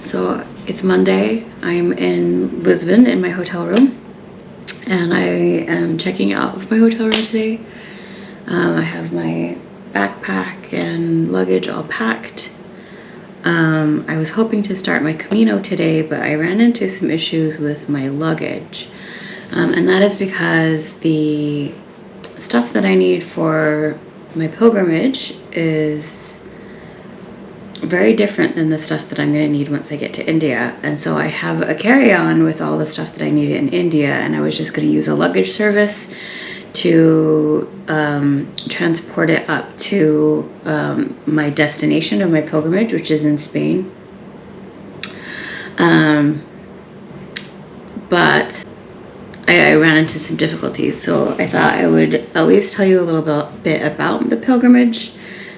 So it's Monday. I'm in Lisbon in my hotel room, and I am checking out of my hotel room today. I have my backpack and luggage all packed. I was hoping to start my Camino today, but I ran into some issues with my luggage. And that is because the stuff that I need for my pilgrimage is very different than the stuff that I'm going to need once I get to India. And so I have a carry-on with all the stuff that I need in India, and I was just going to use a luggage service to transport it up to my destination of my pilgrimage, which is in Spain. But I ran into some difficulties, so I thought I would at least tell you a little bit about the pilgrimage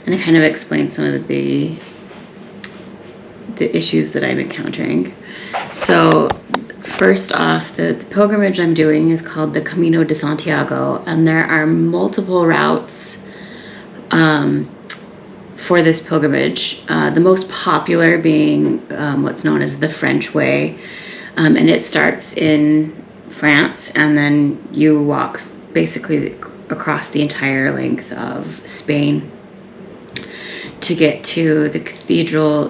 and to kind of explain some of the issues that I'm encountering. So first off, the pilgrimage I'm doing is called the Camino De Santiago, and there are multiple routes for this pilgrimage. The most popular being what's known as the French Way, and it starts in France, and then you walk basically across the entire length of Spain to get to the Cathedral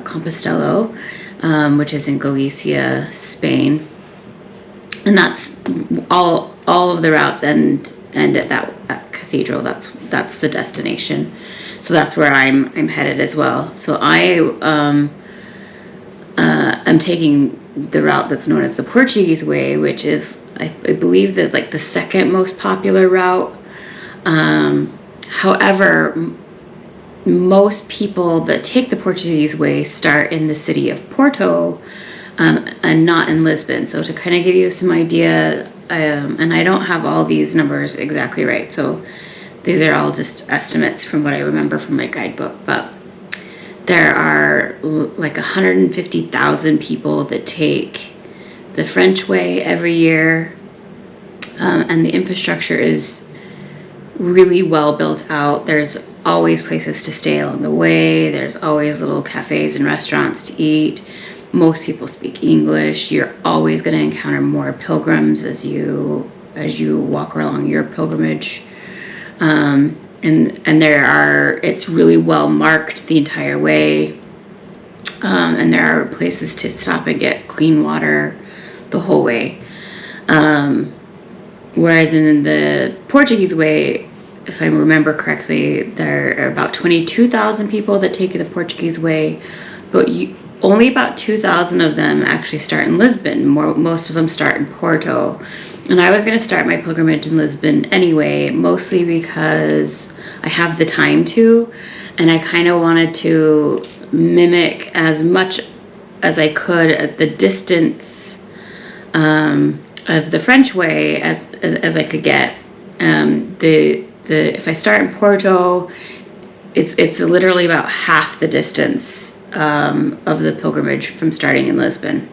Compostelo, which is in Galicia, Spain. And that's all of the routes end at that cathedral. That's the destination. So that's where I'm headed as well. So I'm taking the route that's known as the Portuguese Way, which is I believe that like the second most popular route. However, most people that take the Portuguese Way start in the city of Porto and not in Lisbon. So to kind of give you some idea, and I don't have all these numbers exactly right, so these are all just estimates from what I remember from my guidebook, but there are like 150,000 people that take the French Way every year, and the infrastructure is really well built out. There's always places to stay along the way. There's always little cafes and restaurants to eat. Most people speak English. You're always going to encounter more pilgrims as you walk along your pilgrimage. And it's really well marked the entire way. And there are places to stop and get clean water the whole way. Whereas in the Portuguese Way, if I remember correctly, there are about 22,000 people that take the Portuguese Way, but only about 2,000 of them actually start in Lisbon. Most of them start in Porto. And I was going to start my pilgrimage in Lisbon anyway, mostly because I have the time to, and I kind of wanted to mimic as much as I could at the distance of the French Way as I could get. If I start in Porto, it's literally about half the distance of the pilgrimage from starting in Lisbon.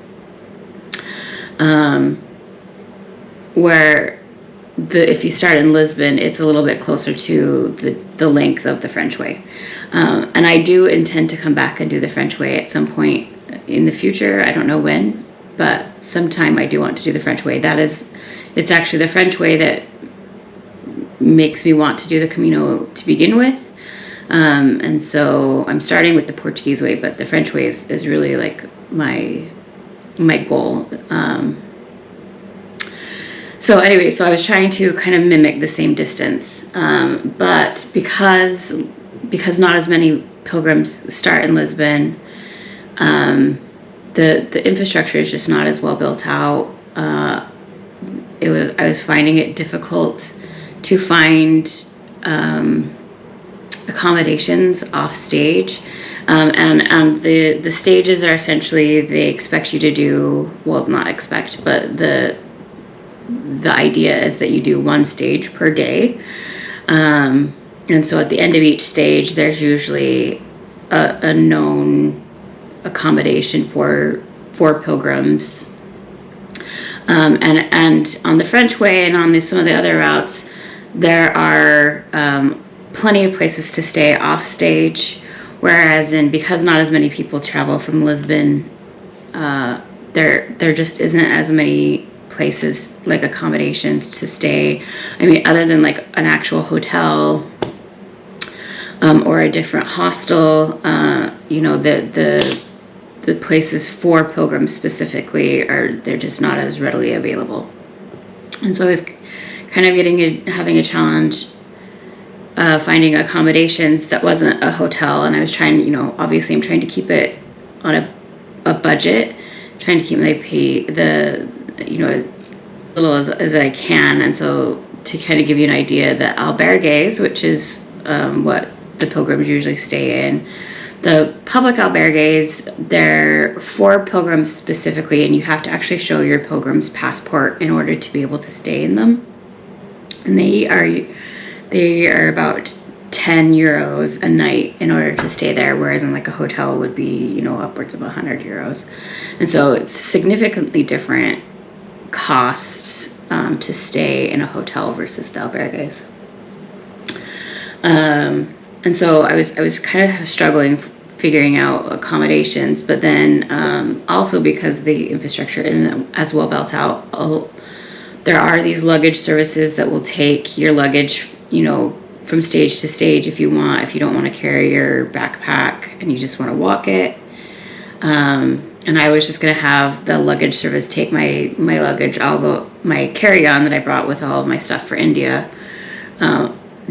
Where if you start in Lisbon, it's a little bit closer to the length of the French Way. And I do intend to come back and do the French Way at some point in the future. I don't know when, but sometime I do want to do the French Way. It's actually the French Way that makes me want to do the Camino to begin with. And so I'm starting with the Portuguese Way, but the French Way is really like my goal. So anyway, so I was trying to kind of mimic the same distance, but because not as many pilgrims start in Lisbon, the infrastructure is just not as well built out. I was finding it difficult to find accommodations off stage, and the stages are essentially, they expect you to do, well, not expect, but the idea is that you do one stage per day, and so at the end of each stage there's usually a known accommodation for pilgrims, and on the French Way and on some of the other routes there are plenty of places to stay off stage, whereas because not as many people travel from Lisbon there just isn't as many places, like accommodations to stay. I mean, other than like an actual hotel or a different hostel, you know, the places for pilgrims specifically they're just not as readily available. And so I was kind of having a challenge finding accommodations that wasn't a hotel. And I was trying, you know, obviously I'm trying to keep it on a budget, trying to keep my pay you know, as little as I can. And so to kind of give you an idea, the albergues, which is what the pilgrims usually stay in, the public albergues, they're for pilgrims specifically, and you have to actually show your pilgrim's passport in order to be able to stay in them. And they are about 10 euros a night in order to stay there, whereas in like a hotel would be, you know, upwards of 100 euros. And so it's significantly different costs to stay in a hotel versus the albergues. And so I was kind of struggling figuring out accommodations, but then also because the infrastructure isn't as well built out, there are these luggage services that will take your luggage, you know, from stage to stage if you don't want to carry your backpack and you just want to walk it. And I was just going to have the luggage service take my luggage, my carry-on that I brought with all of my stuff for India,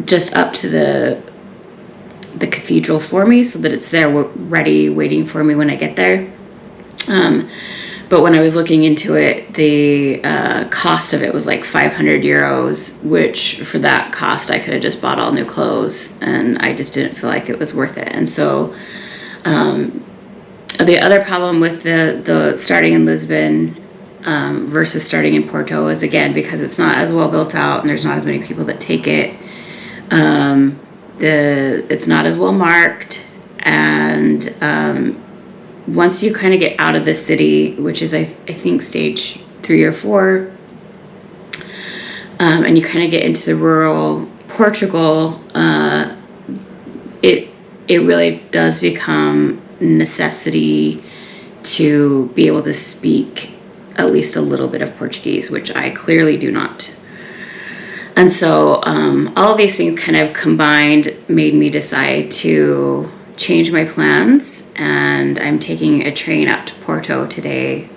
just up to the cathedral for me, so that it's there ready, waiting for me when I get there. But when I was looking into it, the cost of it was like 500 euros, which for that cost, I could have just bought all new clothes, and I just didn't feel like it was worth it. And so the other problem with the starting in Lisbon versus starting in Porto is, again, because it's not as well built out and there's not as many people that take it. It's not as well marked, and once you kind of get out of the city, which is I think stage 3 or 4, and you kind of get into the rural Portugal, it really does become necessity to be able to speak at least a little bit of Portuguese, which I clearly do not. And so all of these things kind of combined made me decide to change my plans, and I'm taking a train up to Porto today.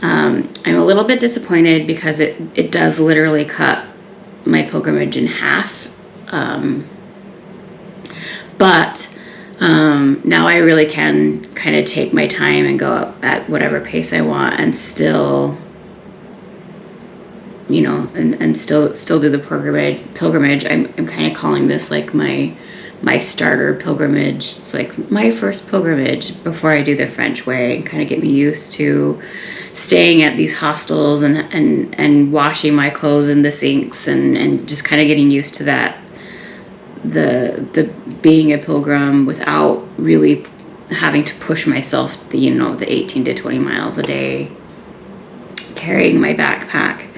I'm a little bit disappointed because it does literally cut my pilgrimage in half. But now I really can kind of take my time and go up at whatever pace I want and still, you know, and still do the pilgrimage. I'm kind of calling this like my starter pilgrimage. It's like my first pilgrimage before I do the French way, and kind of get me used to staying at these hostels and washing my clothes in the sinks and just kind of getting used to that, the being a pilgrim without really having to push myself the 18 to 20 miles a day carrying my backpack.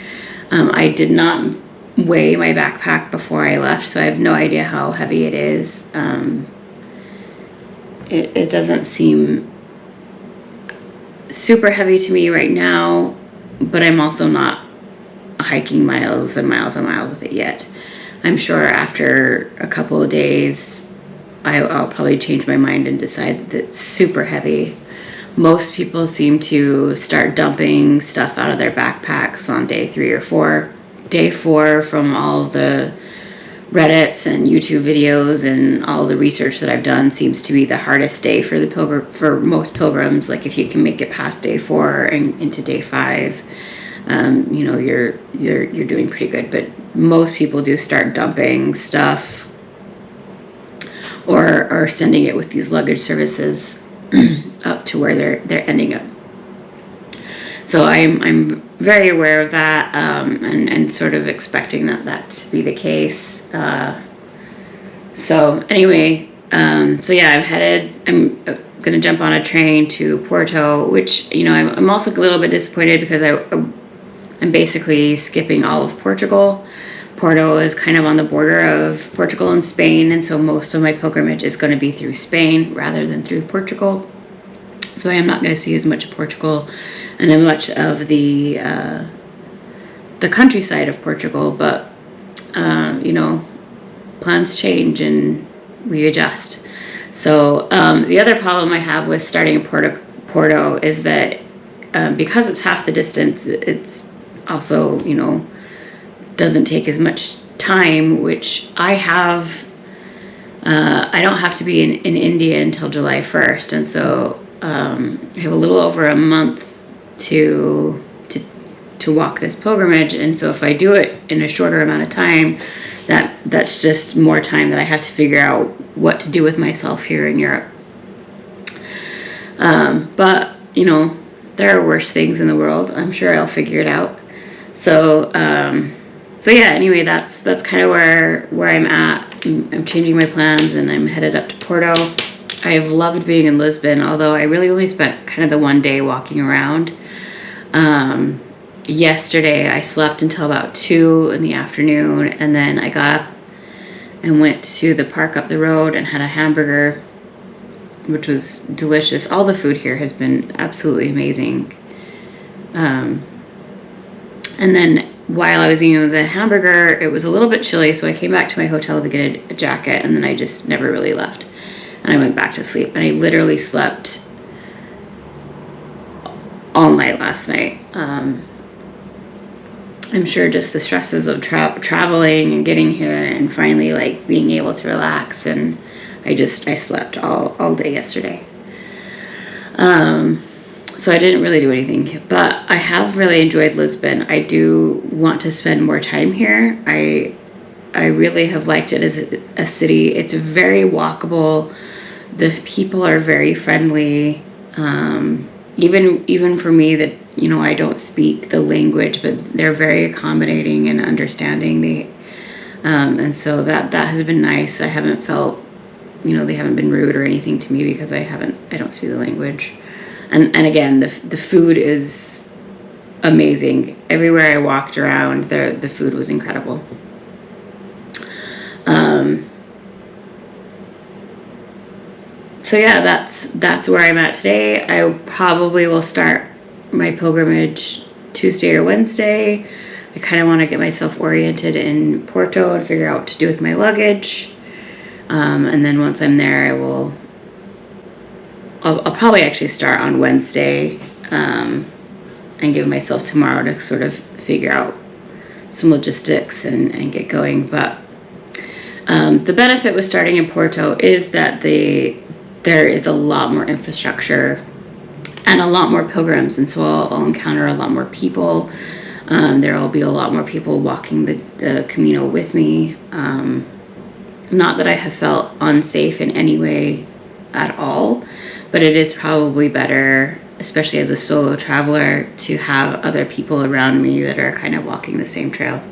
I did not weigh my backpack before I left, so I have no idea how heavy it is. It doesn't seem super heavy to me right now, but I'm also not hiking miles and miles and miles with it yet. I'm sure after a couple of days I'll probably change my mind and decide that it's super heavy. Most people seem to start dumping stuff out of their backpacks on day 3 or 4. Day 4, from all the Reddits and YouTube videos and all the research that I've done, seems to be the hardest day for most pilgrims. Like if you can make it past day 4 and into day 5, you're doing pretty good. But most people do start dumping stuff or sending it with these luggage services up to where they're ending up. So I'm very aware of that, and sort of expecting that to be the case. So anyway, I'm gonna jump on a train to Porto, which, I'm also a little bit disappointed because I'm basically skipping all of Portugal. Porto is kind of on the border of Portugal and Spain, and so most of my pilgrimage is going to be through Spain rather than through Portugal. So I am not going to see as much of Portugal and then much of the countryside of Portugal, but you know, plans change and readjust. So the other problem I have with starting in Porto is that because it's half the distance, it's also, you know, doesn't take as much time, which I have. I don't have to be in India until July 1st, and so I have a little over a month to walk this pilgrimage. And so if I do it in a shorter amount of time, that's just more time that I have to figure out what to do with myself here in Europe. But you know, there are worse things in the world. I'm sure I'll figure it out. So yeah, anyway, that's kind of where I'm at. I'm changing my plans and I'm headed up to Porto. I've loved being in Lisbon, although I really only spent kind of the one day walking around. Yesterday I slept until about 2 in the afternoon, and then I got up and went to the park up the road and had a hamburger, which was delicious. All the food here has been absolutely amazing. And then while I was eating the hamburger, it was a little bit chilly, so I came back to my hotel to get a jacket, and then I just never really left. And I went back to sleep, and I literally slept all night last night. I'm sure just the stresses of traveling and getting here and finally like being able to relax, and I slept all day yesterday. So I didn't really do anything, but I have really enjoyed Lisbon. I do want to spend more time here. I really have liked it as a city. It's very walkable. The people are very friendly. Even for me that, you know, I don't speak the language, but they're very accommodating and understanding. And so that has been nice. I haven't felt, you know, they haven't been rude or anything to me because I don't speak the language. And again, the food is amazing. Everywhere I walked around, the food was incredible. So yeah, that's where I'm at today. I probably will start my pilgrimage Tuesday or Wednesday. I kind of want to get myself oriented in Porto and figure out what to do with my luggage. And then once I'm there, I'll probably actually start on Wednesday and give myself tomorrow to sort of figure out some logistics and get going. But the benefit with starting in Porto is that there is a lot more infrastructure and a lot more pilgrims, and so I'll encounter a lot more people. There will be a lot more people walking the Camino with me. Not that I have felt unsafe in any way at all, but it is probably better, especially as a solo traveler, to have other people around me that are kind of walking the same trail.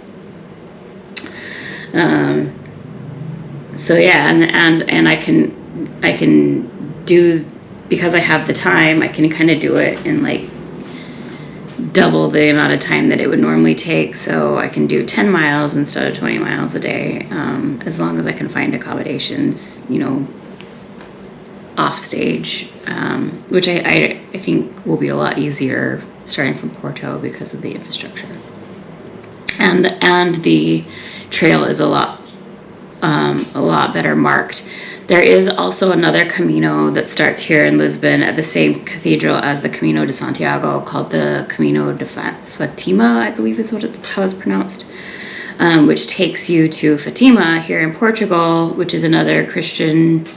So yeah, and I can do, because I have the time, I can kind of do it in like double the amount of time that it would normally take. So I can do 10 miles instead of 20 miles a day, as long as I can find accommodations, you know, off stage, which I think will be a lot easier starting from Porto because of the infrastructure. And the trail is a lot better marked. There is also another Camino that starts here in Lisbon at the same cathedral as the Camino De Santiago, called the Camino de Fatima, I believe is how it's pronounced, which takes you to Fatima here in Portugal, which is another Christian,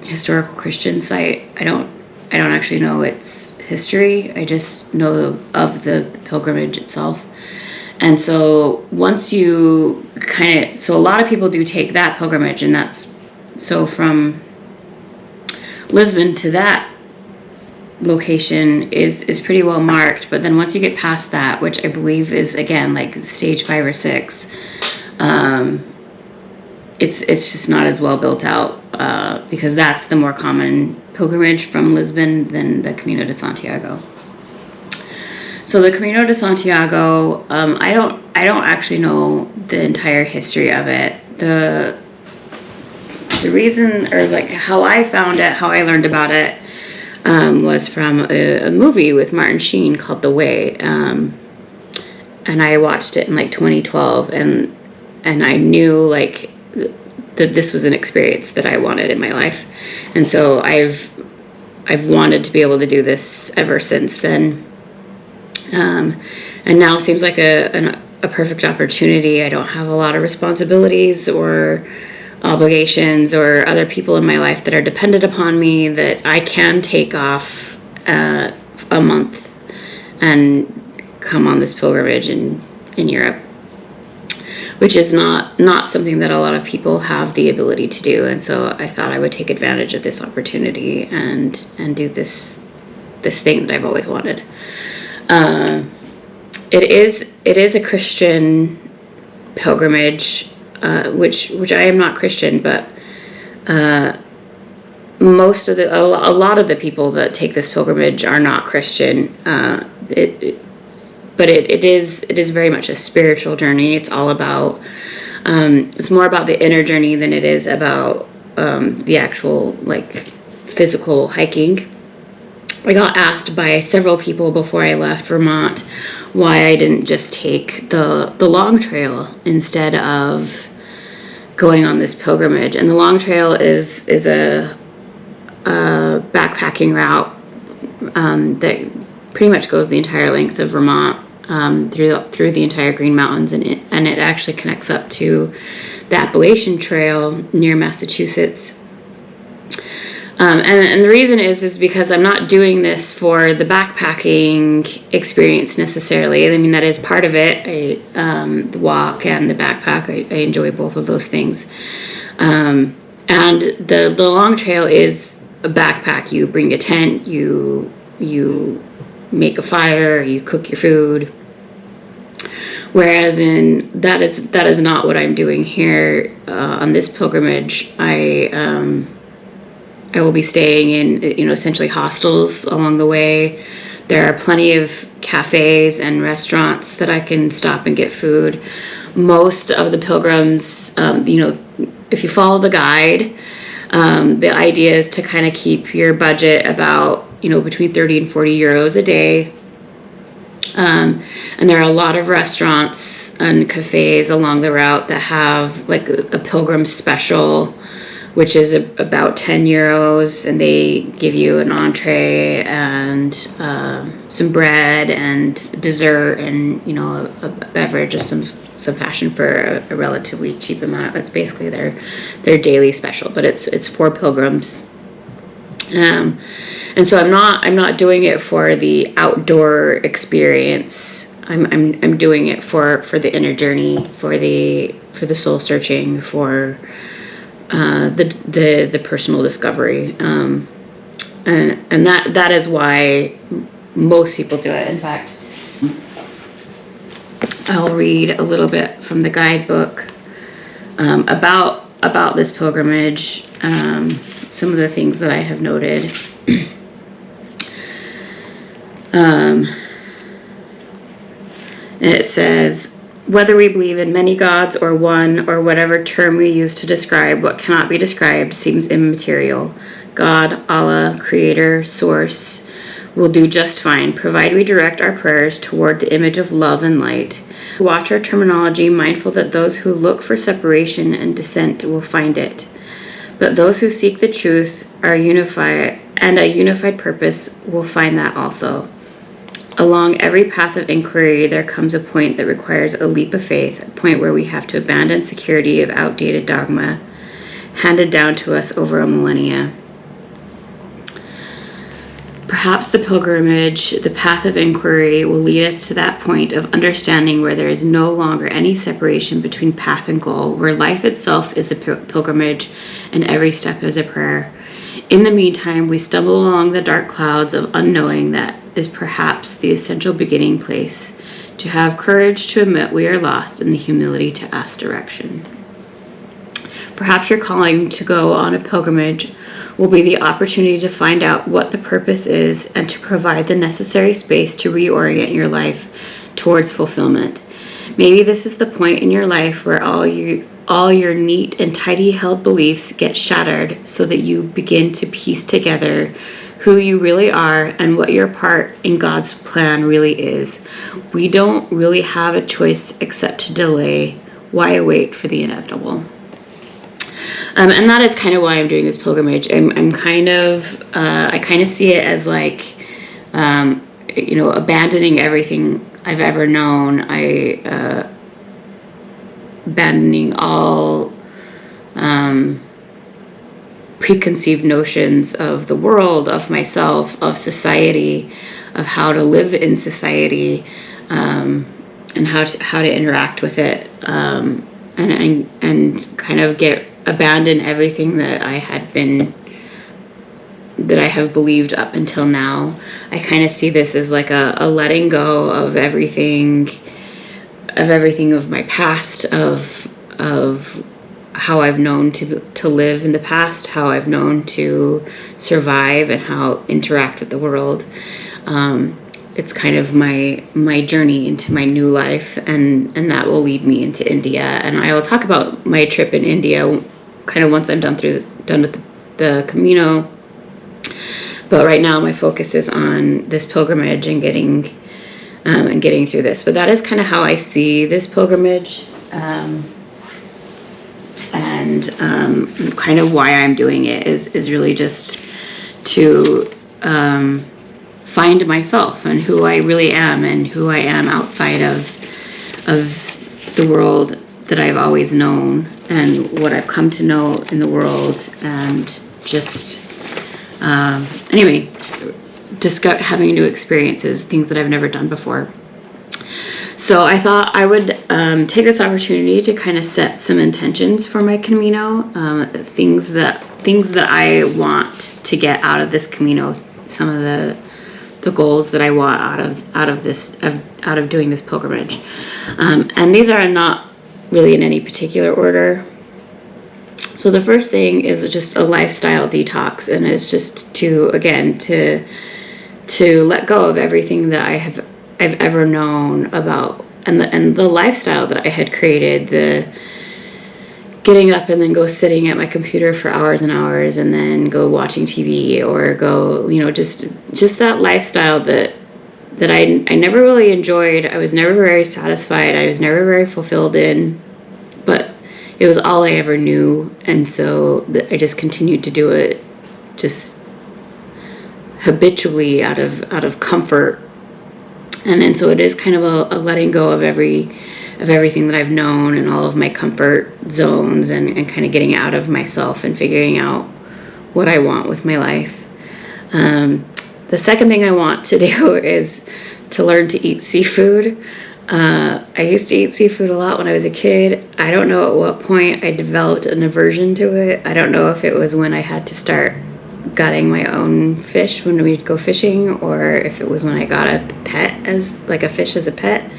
historical Christian site. I don't actually know its history. I just know of the pilgrimage itself. And so once you so a lot of people do take that pilgrimage, and so from Lisbon to that location is pretty well marked. But then once you get past that, which I believe is again like stage 5 or 6, it's just not as well built out, because that's the more common pilgrimage from Lisbon than the Camino de Santiago. So the Camino de Santiago, I don't actually know the entire history of it. the reason, or like how I found it, how I learned about it, was from a movie with Martin Sheen called The Way. And I watched it in like 2012, and I knew like that this was an experience that I wanted in my life. And so I've wanted to be able to do this ever since then. And now seems like a perfect opportunity. I don't have a lot of responsibilities or obligations or other people in my life that are dependent upon me, that I can take off a month and come on this pilgrimage in Europe, which is not something that a lot of people have the ability to do. And so I thought I would take advantage of this opportunity and do this thing that I've always wanted. It is a Christian pilgrimage, which I am not Christian, but a lot of the people that take this pilgrimage are not Christian. But it is very much a spiritual journey. It's all about, it's more about the inner journey than it is about the actual like physical hiking. I got asked by several people before I left Vermont why I didn't just take the long trail instead of going on this pilgrimage. And the long trail is a backpacking route that pretty much goes the entire length of Vermont, through the entire Green Mountains, and it actually connects up to the Appalachian Trail near Massachusetts. And the reason is because I'm not doing this for the backpacking experience necessarily. I mean, that is part of it. The walk and the backpack, I enjoy both of those things. And the long trail is a backpack. You bring a tent, you make a fire, you cook your food. Whereas that is not what I'm doing here on this pilgrimage. I will be staying in, essentially hostels along the way. There are plenty of cafes and restaurants that I can stop and get food. Most of the pilgrims, if you follow the guide, the idea is to kind of keep your budget about, between 30 and 40 euros a day. And there are a lot of restaurants and cafes along the route that have like a pilgrim special, which is about 10 euros, and they give you an entree and some bread and dessert and a beverage of some fashion for a relatively cheap amount. That's basically their daily special, but it's for pilgrims. And so I'm not doing it for the outdoor experience. I'm doing it for the inner journey, for the soul searching, for the personal discovery, and that is why most people do it. In fact, I'll read a little bit from the guidebook about this pilgrimage. Some of the things that I have noted. And it says, whether we believe in many gods or one, or whatever term we use to describe what cannot be described, seems immaterial. God, Allah, Creator, Source, will do just fine, provided we direct our prayers toward the image of love and light. Watch our terminology, mindful that those who look for separation and dissent will find it. But those who seek the truth are unified, and a unified purpose will find that also. Along every path of inquiry, there comes a point that requires a leap of faith, a point where we have to abandon security of outdated dogma handed down to us over a millennia. Perhaps the pilgrimage, the path of inquiry, will lead us to that point of understanding where there is no longer any separation between path and goal, where life itself is a pilgrimage and every step is a prayer. In the meantime, we stumble along the dark clouds of unknowing that is perhaps the essential beginning place, to have courage to admit we are lost and the humility to ask direction. Perhaps your calling to go on a pilgrimage will be the opportunity to find out what the purpose is and to provide the necessary space to reorient your life towards fulfillment. Maybe this is the point in your life where all all your neat and tidy held beliefs get shattered so that you begin to piece together who you really are and what your part in God's plan really is. We don't really have a choice except to delay. Why wait for the inevitable? And that is kind of why I'm doing this pilgrimage. I kind of see it as like, abandoning everything I've ever known. Abandoning all preconceived notions of the world, of myself, of society, of how to live in society, and how to interact with it, and kind of abandon everything that I have believed up until now. I kind of see this as like a letting go of everything of my past, of how I've known to live in the past, how I've known to survive, and how interact with the world. It's kind of my journey into my new life, and that will lead me into India. And I will talk about my trip in India kind of once I'm done with the Camino. But right now my focus is on this pilgrimage and getting through this. But that is kind of how I see this pilgrimage, and kind of why I'm doing it is really just to find myself and who I really am, and who I am outside of the world that I've always known, and what I've come to know in the world, and just having new experiences, things that I've never done before. So I thought I would take this opportunity to kind of set some intentions for my Camino, things that I want to get out of this Camino, some of the goals that I want out of doing this pilgrimage, and these are not really in any particular order. So the first thing is just a lifestyle detox, and it's just to let go of everything that I've ever known about, and the lifestyle that I had created, the getting up and then go sitting at my computer for hours and hours, and then go watching TV, or go, just that lifestyle that I never really enjoyed. I was never very satisfied. I was never very fulfilled in, but it was all I ever knew. And so I just continued to do it just habitually out of comfort. And so it is kind of a letting go of everything that I've known, and all of my comfort zones, and kind of getting out of myself and figuring out what I want with my life. The second thing I want to do is to learn to eat seafood. I used to eat seafood a lot when I was a kid. I don't know at what point I developed an aversion to it. I don't know if it was when I had to start gutting my own fish when we'd go fishing, or if it was when I got a fish as a pet.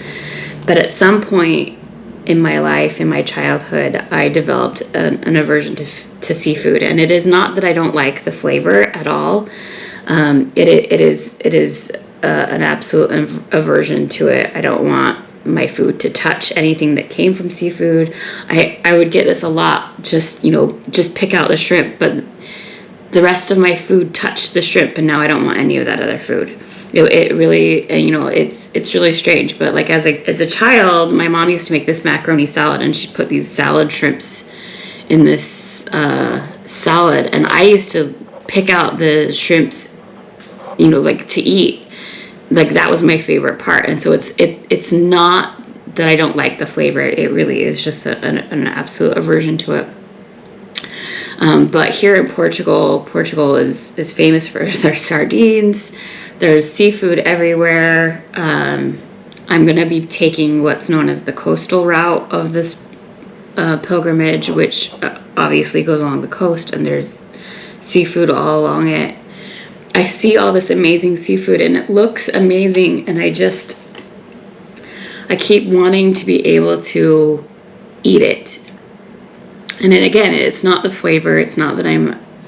But at some point in my life, in my childhood, I developed an aversion to seafood. And it is not that I don't like the flavor at all. It is an absolute aversion to it. I don't want my food to touch anything that came from seafood. I would get this a lot. Just pick out the shrimp, but the rest of my food touched the shrimp, and now I don't want any of that other food. It really, it's really strange. But like as a child, my mom used to make this macaroni salad, and she'd put these salad shrimps in this salad, and I used to pick out the shrimps, to eat. Like that was my favorite part. And so it's not that I don't like the flavor. It really is just an absolute aversion to it. But here in Portugal is famous for their sardines. There's seafood everywhere. I'm going to be taking what's known as the coastal route of this pilgrimage, which obviously goes along the coast, and there's seafood all along it. I see all this amazing seafood, and it looks amazing, and I keep wanting to be able to eat it. And then again, it's not the flavor. It's not that I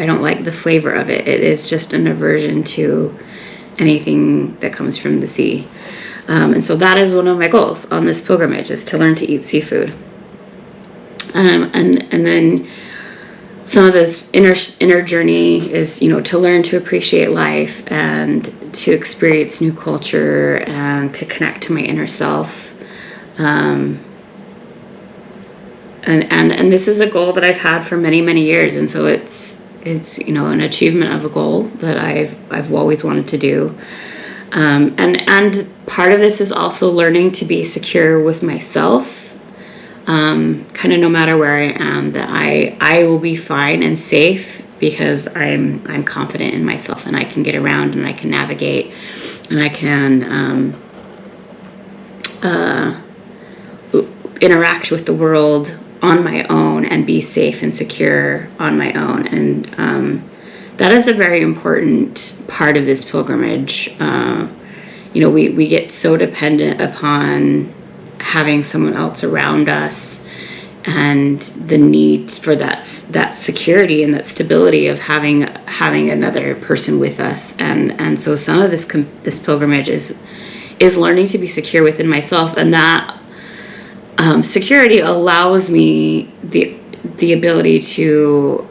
don't like the flavor of it. It is just an aversion to anything that comes from the sea. And so that is one of my goals on this pilgrimage, is to learn to eat seafood. And then some of this inner journey is, to learn to appreciate life and to experience new culture and to connect to my inner self. And this is a goal that I've had for many, many years. And so it's an achievement of a goal that I've always wanted to do. And part of this is also learning to be secure with myself. Kind of no matter where I am, that I will be fine and safe because I'm confident in myself, and I can get around and I can navigate and I can interact with the world on my own and be safe and secure on my own. And that is a very important part of this pilgrimage. We get so dependent upon having someone else around us, and the need for that security and that stability of having another person with us. And so some of this pilgrimage is learning to be secure within myself, and that security allows me the ability to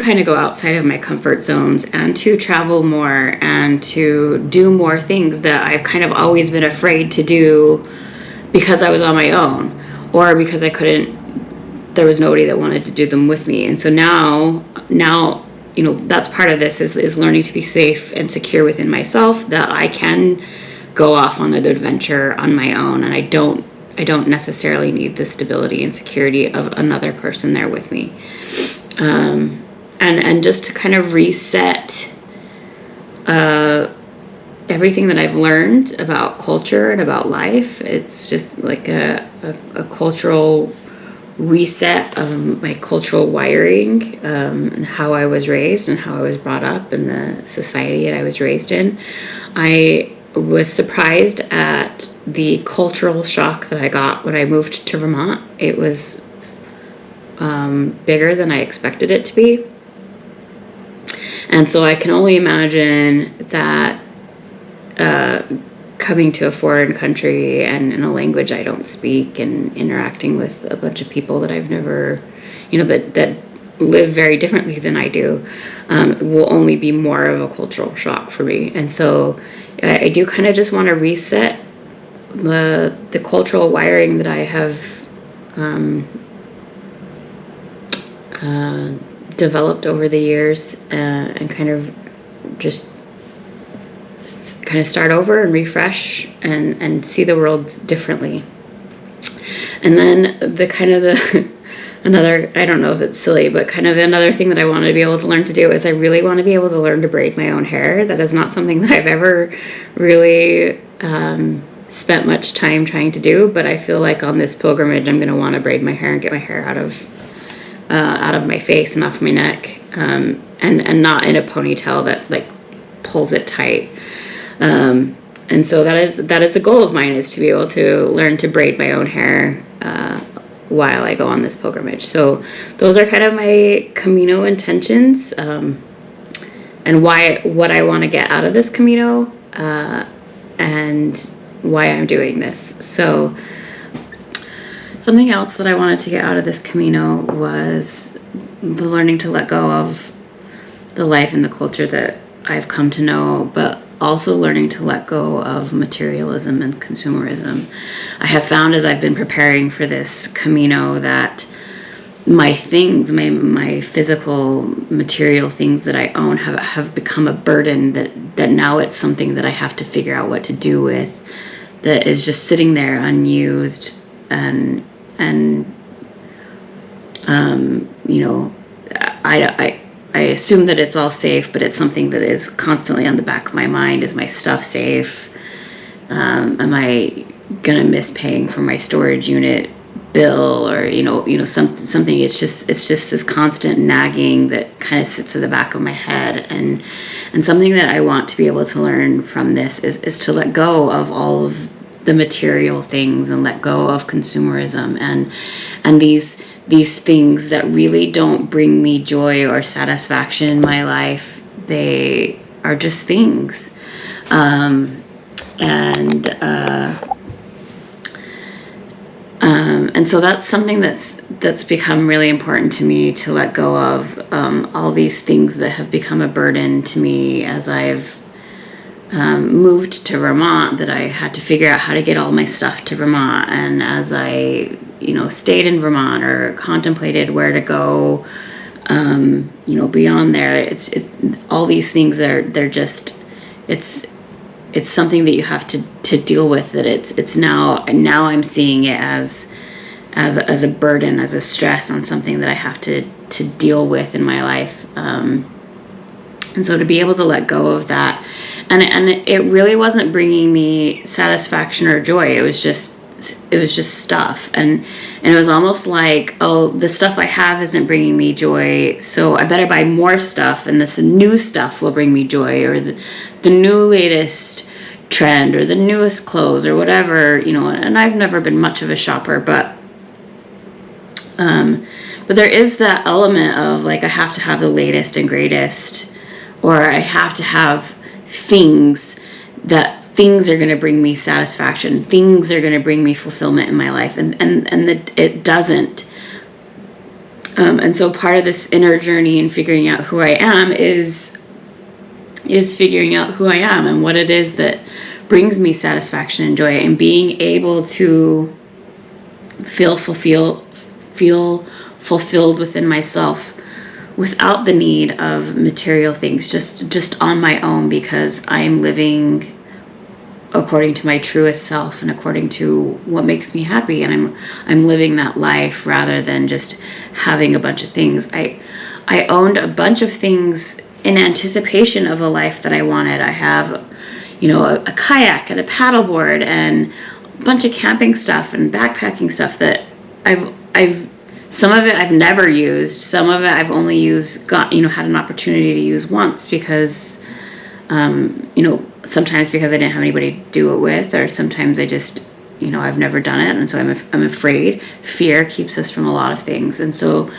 kind of go outside of my comfort zones and to travel more and to do more things that I've kind of always been afraid to do because I was on my own, or because there was nobody that wanted to do them with me. And so now, that's part of this is learning to be safe and secure within myself, that I can go off on an adventure on my own, and I don't necessarily need the stability and security of another person there with me. And just to kind of reset everything that I've learned about culture and about life. It's just like a cultural reset of my cultural wiring, and how I was raised and how I was brought up in the society that I was raised in. I was surprised at the cultural shock that I got when I moved to Vermont. It was bigger than I expected it to be. And so I can only imagine that coming to a foreign country and in a language I don't speak, and interacting with a bunch of people that I've never, that live very differently than I do, will only be more of a cultural shock for me. And so I do kind of just want to reset the cultural wiring that I have developed over the years, and kind of just start over and refresh and see the world differently. And then another, I don't know if it's silly, but kind of another thing that I want to be able to learn to do is I really want to be able to learn to braid my own hair. That is not something that I've ever really spent much time trying to do, but I feel like on this pilgrimage I'm going to want to braid my hair and get my hair out of my face and off my neck, and not in a ponytail that like pulls it tight. And so that is a goal of mine, is to be able to learn to braid my own hair while I go on this pilgrimage. So those are kind of my Camino intentions, and what I want to get out of this Camino, and why I'm doing this. So something else that I wanted to get out of this Camino was the learning to let go of the life and the culture that I've come to know, but also learning to let go of materialism and consumerism. I have found, as I've been preparing for this Camino, that my things, my physical material things that I own have become a burden, that now it's something that I have to figure out what to do with, that is just sitting there unused, and I assume that it's all safe, but it's something that is constantly on the back of my mind. Is my stuff safe? Am I gonna miss paying for my storage unit bill, or something? It's just this constant nagging that kind of sits at the back of my head, and something that I want to be able to learn from this is to let go of all of the material things, and let go of consumerism and these things that really don't bring me joy or satisfaction in my life. They are just things. And so that's something that's become really important to me to let go of, all these things that have become a burden to me as I've moved to Vermont, that I had to figure out how to get all my stuff to Vermont. And as I, stayed in Vermont or contemplated where to go, beyond there, all these things they're just, it's something that you have to deal with, that it's now I'm seeing it as a burden, as a stress on something that I have to deal with in my life. And so to be able to let go of that, and it really wasn't bringing me satisfaction or joy. It was just stuff, and it was almost like, oh, the stuff I have isn't bringing me joy, so I better buy more stuff, and this new stuff will bring me joy, or the new latest trend, or the newest clothes, or whatever, and I've never been much of a shopper, but there is that element of, like, I have to have the latest and greatest, or I have to have things are going to bring me satisfaction, things are going to bring me fulfillment in my life, and that it doesn't. And so part of this inner journey and figuring out who I am is figuring out who I am and what it is that brings me satisfaction and joy, and being able to feel fulfilled within myself without the need of material things, just on my own, because I'm living according to my truest self and according to what makes me happy, and I'm living that life rather than just having a bunch of things. I owned a bunch of things in anticipation of a life that I wanted. I have, a kayak and a paddleboard and a bunch of camping stuff and backpacking stuff that I've some of it I've never used. Some of it I've only had an opportunity to use once, because sometimes because I didn't have anybody to do it with, or sometimes I just, I've never done it, and so I'm afraid. Fear keeps us from a lot of things, and so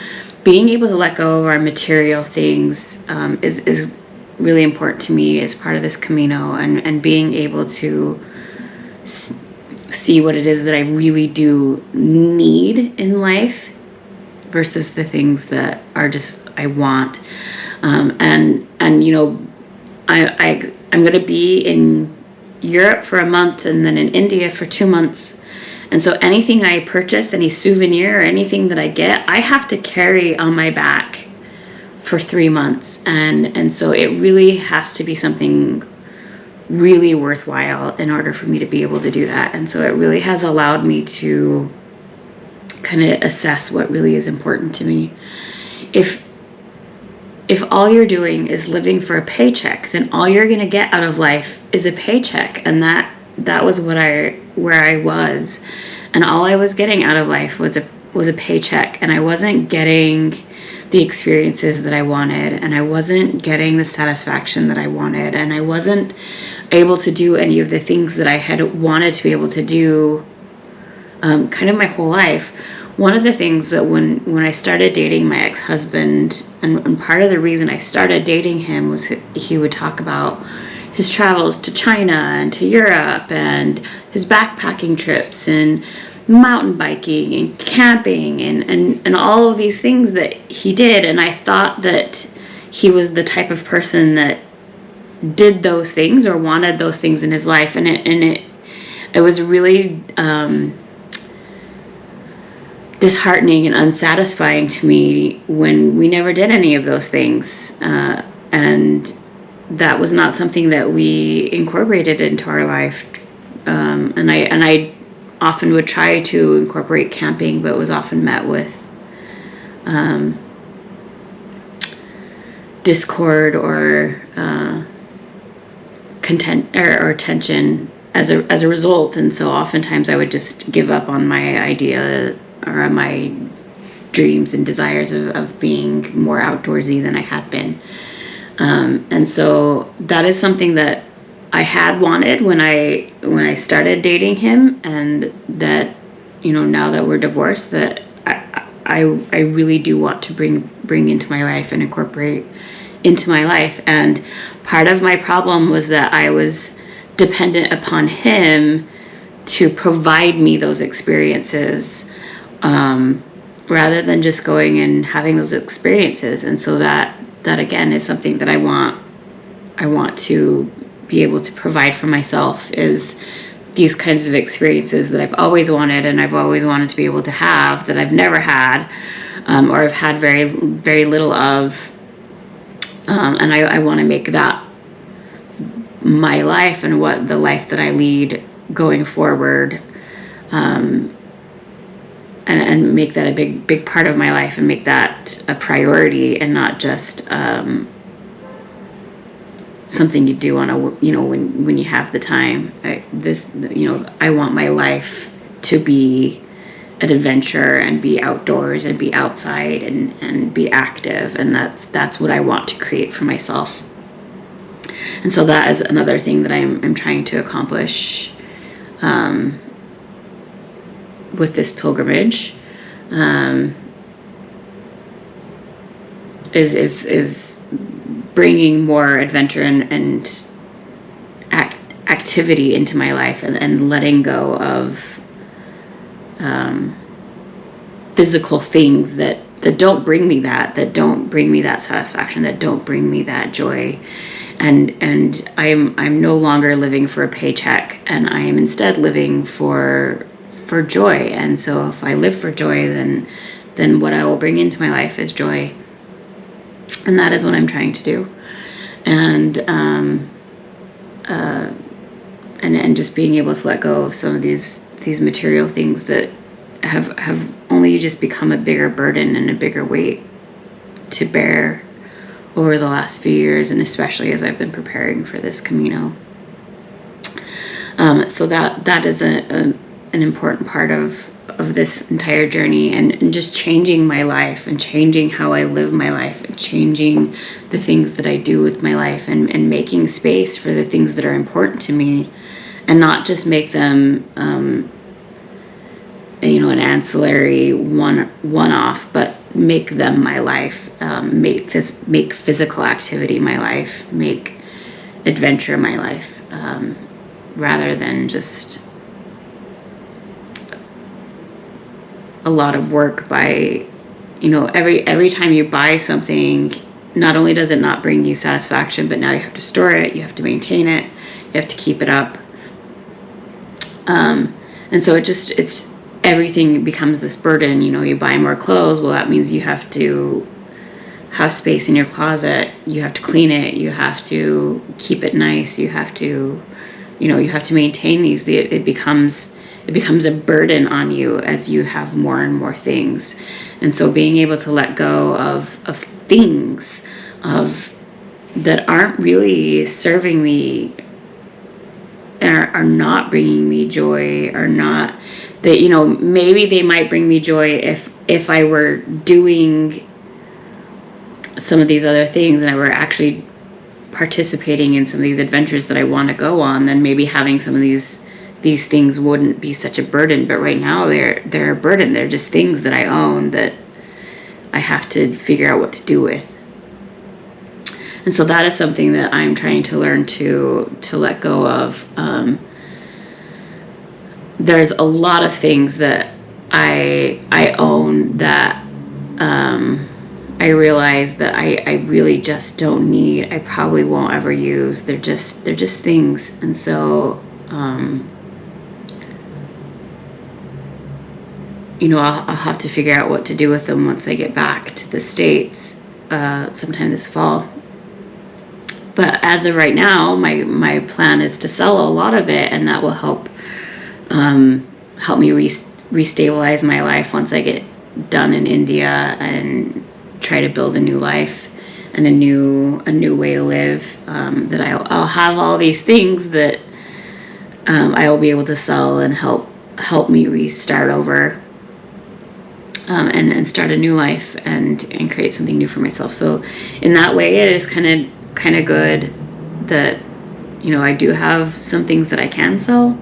being able to let go of our material things is really important to me as part of this Camino, and being able to see what it is that I really do need in life versus the things that are just I want. I'm going to be in Europe for a month and then in India for 2 months. And so anything I purchase, any souvenir or anything that I get, I have to carry on my back for 3 months. And so it really has to be something really worthwhile in order for me to be able to do that. And so it really has allowed me to kind of assess what really is important to me. If all you're doing is living for a paycheck, then all you're going to get out of life is a paycheck. And that was where I was. And all I was getting out of life was a paycheck. And I wasn't getting the experiences that I wanted. And I wasn't getting the satisfaction that I wanted. And I wasn't able to do any of the things that I had wanted to be able to do kind of my whole life. One of the things that when I started dating my ex-husband, and part of the reason I started dating him was he would talk about his travels to China and to Europe and his backpacking trips and mountain biking and camping and all of these things that he did. And I thought that he was the type of person that did those things or wanted those things in his life. And it was really disheartening and unsatisfying to me when we never did any of those things, and that was not something that we incorporated into our life. And I often would try to incorporate camping, but was often met with discord or tension as a result. And so oftentimes I would just give up on my idea or on my dreams and desires of being more outdoorsy than I had been. And so that is something that I had wanted when I started dating him, and that, now that we're divorced, that I really do want to bring into my life and incorporate into my life. And part of my problem was that I was dependent upon him to provide me those experiences, rather than just going and having those experiences. And so that again is something that I want to be able to provide for myself, is these kinds of experiences that I've always wanted, and I've always wanted to be able to have, that I've never had, or I've had very, very little of. And I want to make that my life, and what the life that I lead going forward, and make that a big part of my life, and make that a priority, and not just something you do on a, when you have the time. I want my life to be an adventure, and be outdoors, and be outside, and be active, and that's what I want to create for myself. And so that is another thing that I'm trying to accomplish with this pilgrimage, is bringing more adventure and activity into my life, and letting go of physical things that don't bring me that don't bring me that satisfaction, that don't bring me that joy. And I'm no longer living for a paycheck, and I am instead living for joy. And so if I live for joy, then what I will bring into my life is joy. And that is what I'm trying to do. And just being able to let go of some of these material things that have only just become a bigger burden and a bigger weight to bear over the last few years, and especially as I've been preparing for this Camino. So that is an important part of this entire journey, and just changing my life, and changing how I live my life, and changing the things that I do with my life, and making space for the things that are important to me, and not just make them an ancillary one-off, but make them my life. Make physical activity my life, make adventure my life, rather than just a lot of work by, every time you buy something, not only does it not bring you satisfaction, but now you have to store it, you have to maintain it, you have to keep it up. And so it's everything becomes this burden. You buy more clothes, well, that means you have to have space in your closet, you have to clean it, you have to keep it nice, you have to maintain these. It becomes a burden on you as you have more and more things. And so being able to let go of things that aren't really serving me, are not bringing me joy, are not that, maybe they might bring me joy if I were doing some of these other things, and I were actually participating in some of these adventures that I want to go on, then maybe having some of these things wouldn't be such a burden. But right now they're a burden. They're just things that I own that I have to figure out what to do with. And so that is something that I'm trying to learn to let go of. There's a lot of things that I own that I realize that I really just don't need. I probably won't ever use. They're just things. And so I'll have to figure out what to do with them once I get back to the States sometime this fall. But as of right now, my plan is to sell a lot of it, and that will help me restabilize my life once I get done in India, and try to build a new life and a new way to live. That I'll have all these things that I will be able to sell and help me restart over, and start a new life and create something new for myself. So in that way, it is kind of good that I do have some things that I can sell,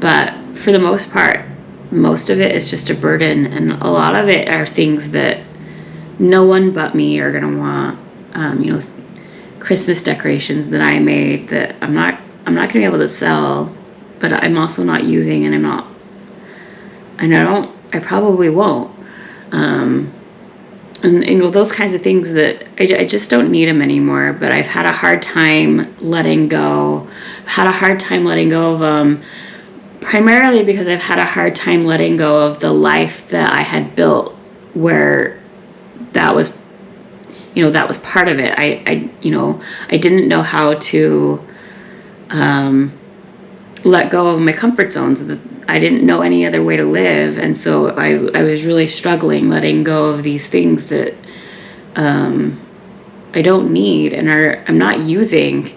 but for the most part, most of it is just a burden, and a lot of it are things that no one but me are gonna want. Christmas decorations that I made that I'm not gonna be able to sell but I'm also not using, and I probably won't. And you know, those kinds of things that I just don't need them anymore. But I've had a hard time letting go. Had a hard time letting go of them, primarily because I've had a hard time letting go of the life that I had built, where that was, you know, that was part of it. I didn't know how to let go of my comfort zones. I didn't know any other way to live, and so I was really struggling letting go of these things that I don't need and I'm not using,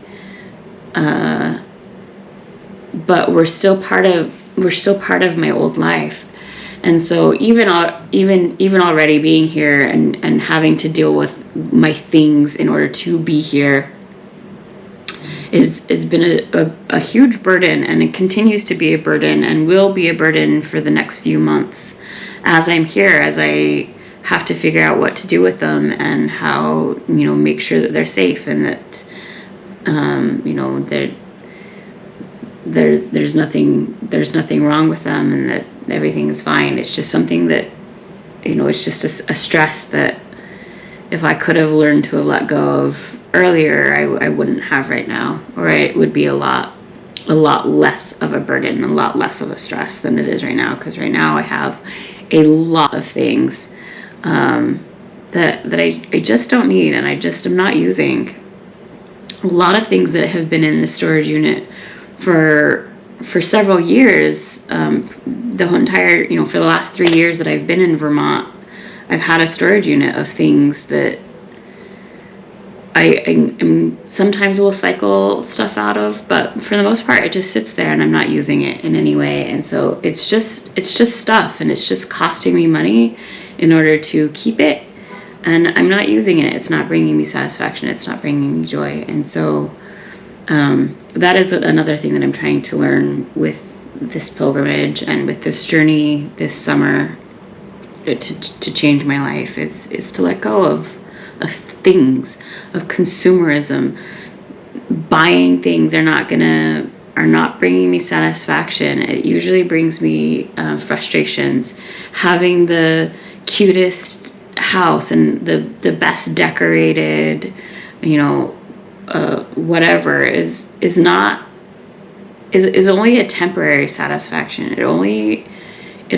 but we're still part of my old life. And so even already being here and having to deal with my things in order to be here has been a huge burden, and it continues to be a burden and will be a burden for the next few months as I'm here, as I have to figure out what to do with them and how, you know, make sure that they're safe and that you know, there's nothing wrong with them and that everything is fine. It's just something that, you know, it's just a stress that if I could have learned to have let go of earlier, I wouldn't have right now, or it would be a lot less of a burden, a lot less of a stress than it is right now. Because right now I have a lot of things that I just don't need, and I just am not using. A lot of things that have been in the storage unit for several years. The whole entire, you know, for the last 3 years that I've been in Vermont, I've had a storage unit of things that I sometimes will cycle stuff out of, but for the most part it just sits there and I'm not using it in any way. And so it's just stuff, and it's just costing me money in order to keep it, and I'm not using it. It's not bringing me satisfaction. It's not bringing me joy. And so that is another thing that I'm trying to learn with this pilgrimage and with this journey this summer to change my life is to let go of things, of consumerism. Buying things are not bringing me satisfaction. It usually brings me frustrations. Having the cutest house and the best decorated, you know, whatever is only a temporary satisfaction. It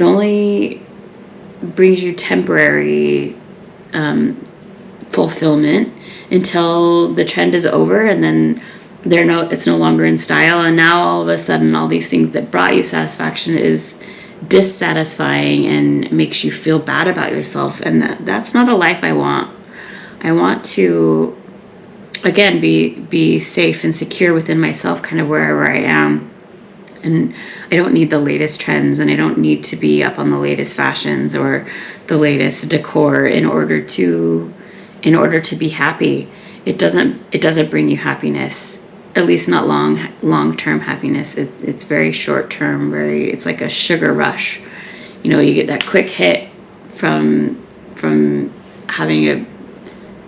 only brings you temporary fulfillment until the trend is over, and then it's no longer in style, and now all of a sudden all these things that brought you satisfaction is dissatisfying and makes you feel bad about yourself. And that's not a life I want. I want to, again, be safe and secure within myself, kind of wherever I am. And I don't need the latest trends, and I don't need to be up on the latest fashions or the latest decor in order to be happy. It doesn't bring you happiness, at least not long-term happiness. It's very short-term. It's like a sugar rush. You know, you get that quick hit from having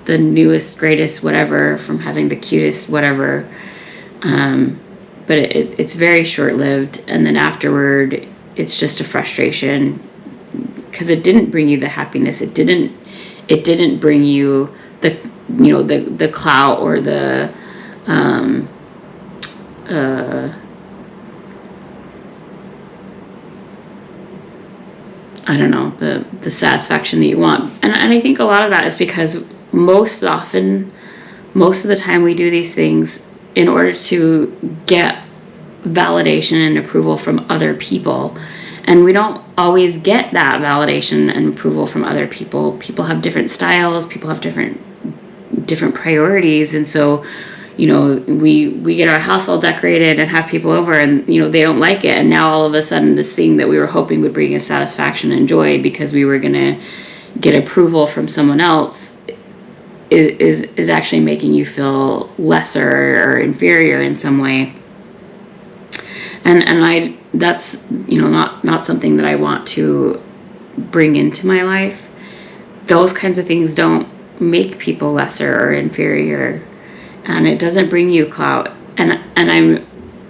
the newest, greatest, whatever, from having the cutest, whatever. But it's very short-lived, and then afterward, it's just a frustration because it didn't bring you the happiness. It didn't bring you the clout or the I don't know, the satisfaction that you want. And I think a lot of that is because most of the time we do these things in order to get validation and approval from other people. And we don't always get that validation and approval from other people. People have different styles, people have different priorities. And so, you know, we get our house all decorated and have people over, and, you know, they don't like it. And now all of a sudden this thing that we were hoping would bring us satisfaction and joy because we were going to get approval from someone else is actually making you feel lesser or inferior in some way. And that's, you know, not something that I want to bring into my life. Those kinds of things don't make people lesser or inferior, and it doesn't bring you clout. And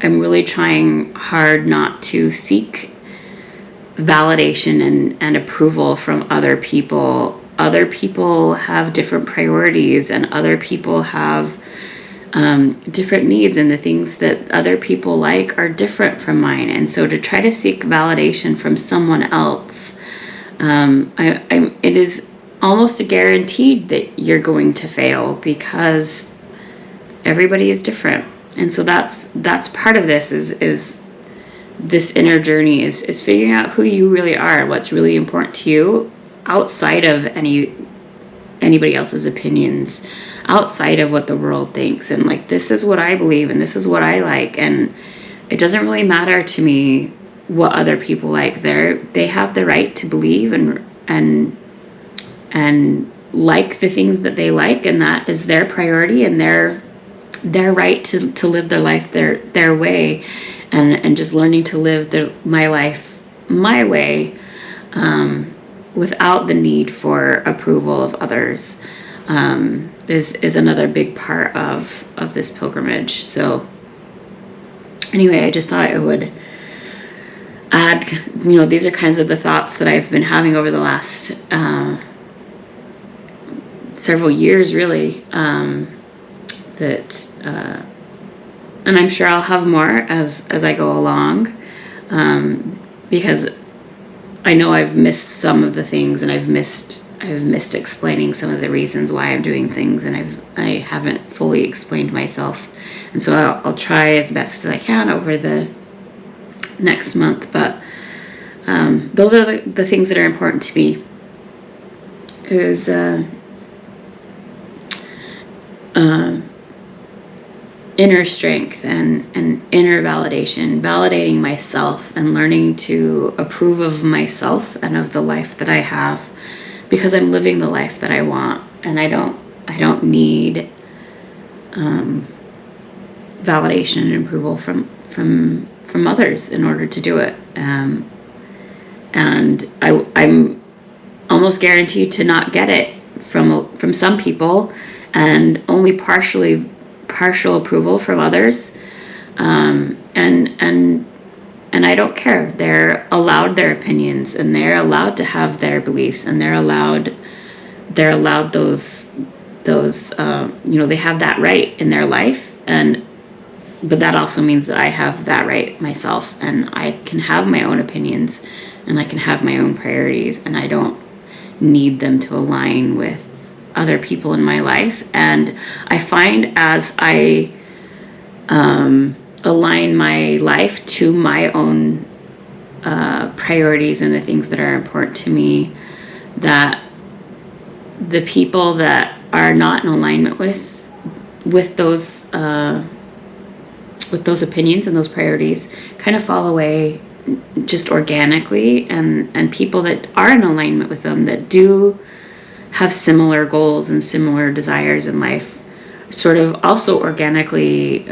I'm really trying hard not to seek validation and approval from other people. Other people have different priorities, and other people have different needs, and the things that other people like are different from mine. And so to try to seek validation from someone else, it is almost a guaranteed that you're going to fail, because everybody is different. And so that's part of this is this inner journey is figuring out who you really are, what's really important to you outside of anybody else's opinions, outside of what the world thinks. And like, this is what I believe, and this is what I like, and it doesn't really matter to me what other people like. They have the right to believe and like the things that they like, and that is their priority and their right to live their life their way, and just learning to live my life my way, without the need for approval of others, is another big part of this pilgrimage. So anyway, I just thought I would add, these are kinds of the thoughts that I've been having over the last several years, really, and I'm sure I'll have more as I go along, because I know I've missed some of the things, and I've missed explaining some of the reasons why I'm doing things, and I haven't fully explained myself. And so I'll try as best as I can over the next month. But those are the things that are important to me, is inner strength and inner validation, validating myself and learning to approve of myself and of the life that I have, because I'm living the life that I want, and I don't need validation and approval from others in order to do it. And I'm almost guaranteed to not get it from some people, and only partial approval from others, and I don't care. They're allowed their opinions, and they're allowed to have their beliefs, and they're allowed those they have that right in their life, but that also means that I have that right myself, and I can have my own opinions, and I can have my own priorities, and I don't need them to align with other people in my life. And I find as I align my life to my own priorities and the things that are important to me, that the people that are not in alignment with those opinions and those priorities kind of fall away just organically, and people that are in alignment with them, that do have similar goals and similar desires in life, sort of also organically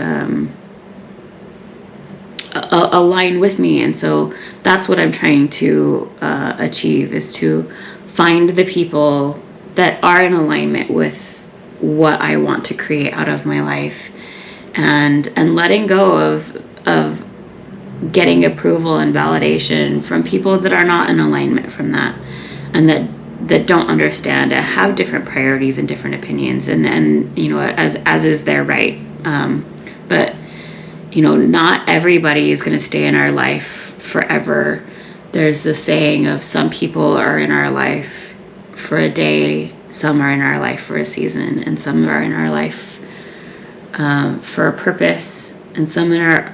align with me. And so that's what I'm trying to achieve, is to find the people that are in alignment with what I want to create out of my life, and letting go of getting approval and validation from people that are not in alignment from that, and that don't understand, have different priorities and different opinions, and as is their right. But not everybody is going to stay in our life forever. There's the saying of, some people are in our life for a day, some are in our life for a season, and some are in our life for a purpose, and some are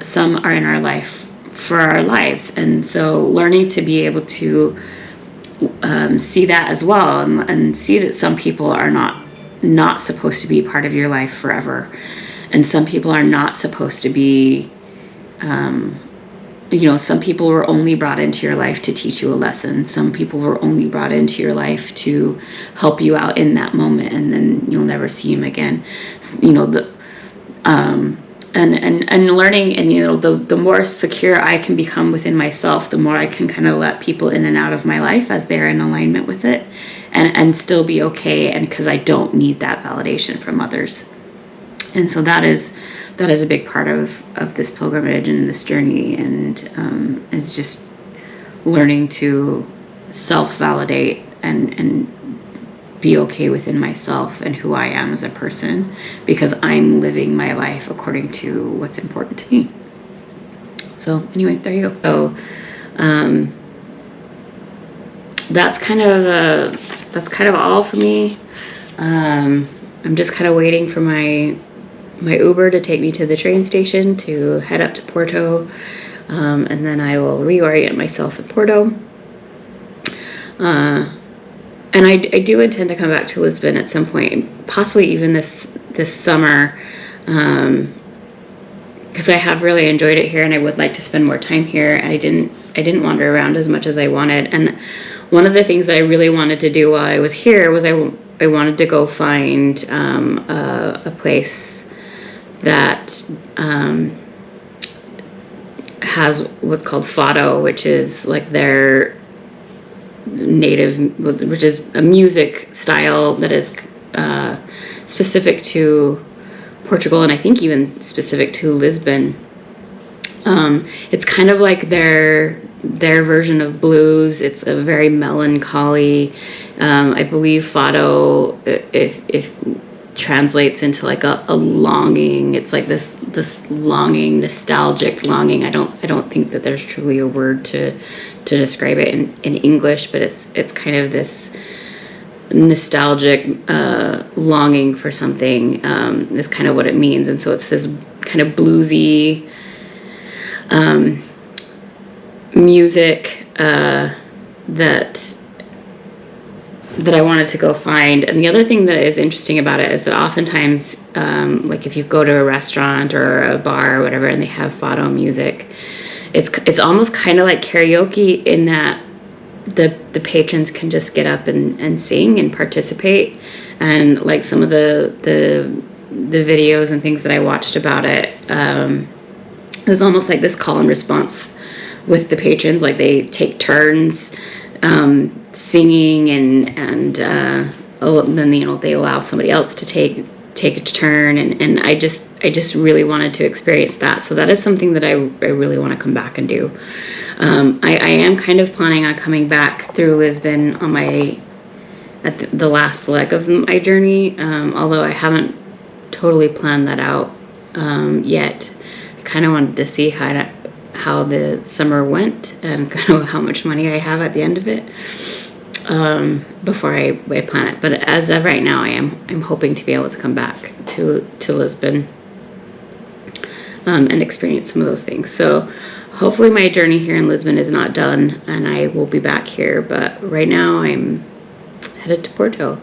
in our life for our lives. And so learning to be able to see that as well, and see that some people are not supposed to be part of your life forever, and some people are not supposed to be some people were only brought into your life to teach you a lesson. Some people were only brought into your life to help you out in that moment, and then you'll never see them again. And learning, and the more secure I can become within myself, the more I can kind of let people in and out of my life as they're in alignment with it, and still be okay, and because I don't need that validation from others. And so that is a big part of this pilgrimage and this journey, and is just learning to self-validate and be okay within myself and who I am as a person, because I'm living my life according to what's important to me. So anyway, there you go. So that's kind of all for me. I'm just kind of waiting for my Uber to take me to the train station to head up to Porto, and then I will reorient myself in Porto. And I do intend to come back to Lisbon at some point, possibly even this summer, because I have really enjoyed it here, and I would like to spend more time here. I didn't wander around as much as I wanted, and one of the things that I really wanted to do while I was here was I wanted to go find a place that has what's called fado, which is like their native, which is a music style that is specific to Portugal, and I think even specific to Lisbon. It's kind of like their version of blues. It's a very melancholy. I believe fado, if translates into like a longing. It's like this longing, nostalgic longing. I don't think that there's truly a word to describe it in English, but it's kind of this nostalgic longing for something, is kind of what it means. And so it's this kind of bluesy music that I wanted to go find. And the other thing that is interesting about it is that oftentimes, like if you go to a restaurant or a bar or whatever and they have fado music, it's almost kind of like karaoke, in that the patrons can just get up and sing and participate. And like some of the videos and things that I watched about it, it was almost like this call and response with the patrons. Like they take turns singing, and then they allow somebody else to take a turn, and I just really wanted to experience that. So that is something that I really want to come back and do. I am kind of planning on coming back through Lisbon on at the last leg of my journey, although I haven't totally planned that out yet. I kind of wanted to see how the summer went and kind of how much money I have at the end of it, before I plan it. But as of right now, I'm hoping to be able to come back to Lisbon and experience some of those things. So hopefully my journey here in Lisbon is not done, and I will be back here. But right now I'm headed to Porto.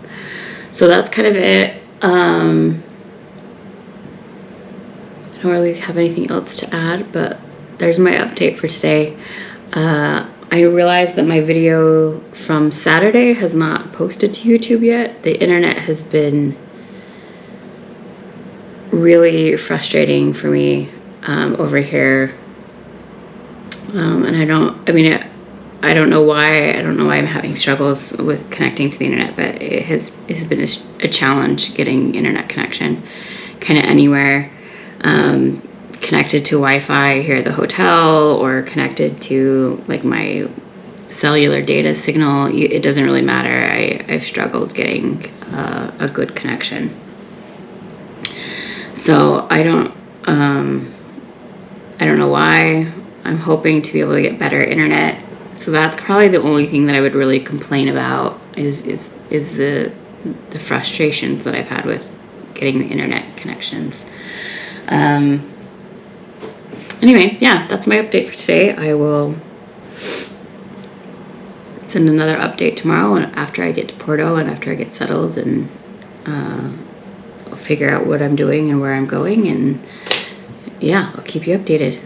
So that's kind of it. I don't really have anything else to add, but there's my update for today. I realized that my video from Saturday has not posted to YouTube yet. The internet has been really frustrating for me over here. And I don't know why. I don't know why I'm having struggles with connecting to the internet, but it has been a challenge getting internet connection kind of anywhere. Connected to Wi-Fi here at the hotel, or connected to like my cellular data signal. It doesn't really matter. I've struggled getting a good connection. So I don't know why. I'm hoping to be able to get better internet. So that's probably the only thing that I would really complain about is the frustrations that I've had with getting the internet connections. Anyway, yeah, that's my update for today. I will send another update tomorrow after I get to Porto and after I get settled, and I'll figure out what I'm doing and where I'm going, and yeah, I'll keep you updated.